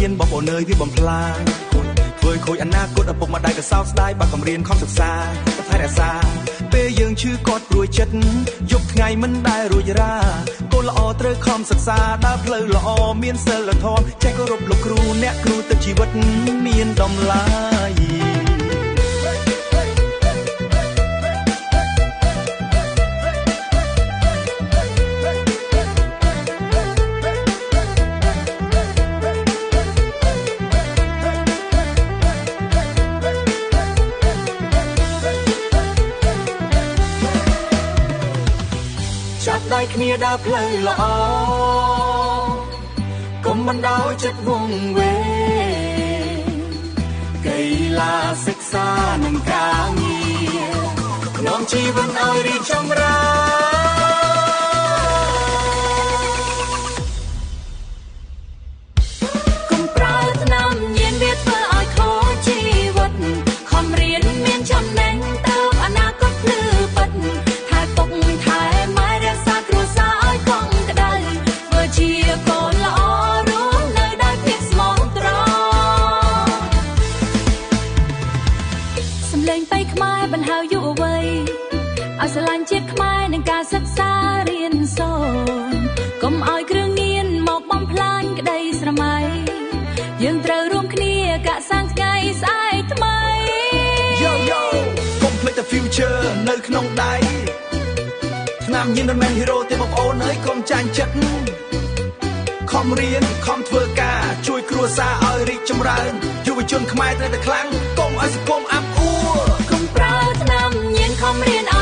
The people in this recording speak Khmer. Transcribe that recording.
ញៀនបងប្អូនអើយវាបំផ្លាញធ្វើខូចអនាគតឪពុកម្ដាយក៏សោកស្ដាយបាក់កំរៀនខំសិក្សាទៅថែរក្សាពេលយើងឈឺគាត់ព្រួយចិត្តយប់ថ្ងៃមិនដែលរួចរាកូនល្អត្រូវខំសិក្សាដើរផ្លូវល្អមានសិលធម៌ចេះគោរពលោកគ្រូអ្នកគ្រូទឹកជីវិតមានតម្លៃចាប់ដៃគ្នាដើរផ្លូវល្អកុំបណ្ដោយចិត្តវង្វេងកីឡាសិក្សានិងការងារនាំជីវិតឲ្យរីកចម្រើនកុំប្រើថ្នាំញៀនវាធ្វើឲ្យខូចជីវិតខំរៀនមានចំណេញទៅអនាគតភ្លឺពិតថែពុកថែម៉ែរក្សាគ្រួសារឲ្យកង់ក្ដៅធ្វើជាកូនល្អរស់នៅដោយភាពស្មោះត្រង់សំឡេងបៃខ្មែរបង្ហើយុវវ័យឲ្យស្រឡាញ់ជាតិខ្មែរនិងការសិក្សារៀនសូត្រកុំឲ្យគ្រឿងញៀនមកបំផ្លាញក្ដីស្រមៃយើងត្រូវរួមគ្នាកសាងថ្ងៃស្អែកថ្មី Yo yo កុំភ្លេចតែ future នៅក្នុងដៃថ្នាំញៀនមិនមែន hero ទេបងប្អូនអើយកុំចាញ់ចិត្តខំរៀនខំធ្វើការជួយគ្រួសារឲ្យរីកចម្រើនយុវជនខ្មែរត្រូវតែខ្លាំងកុំឲ្យសង្គមអាប់អួរកុំប្រើថ្នាំញៀនខំរៀន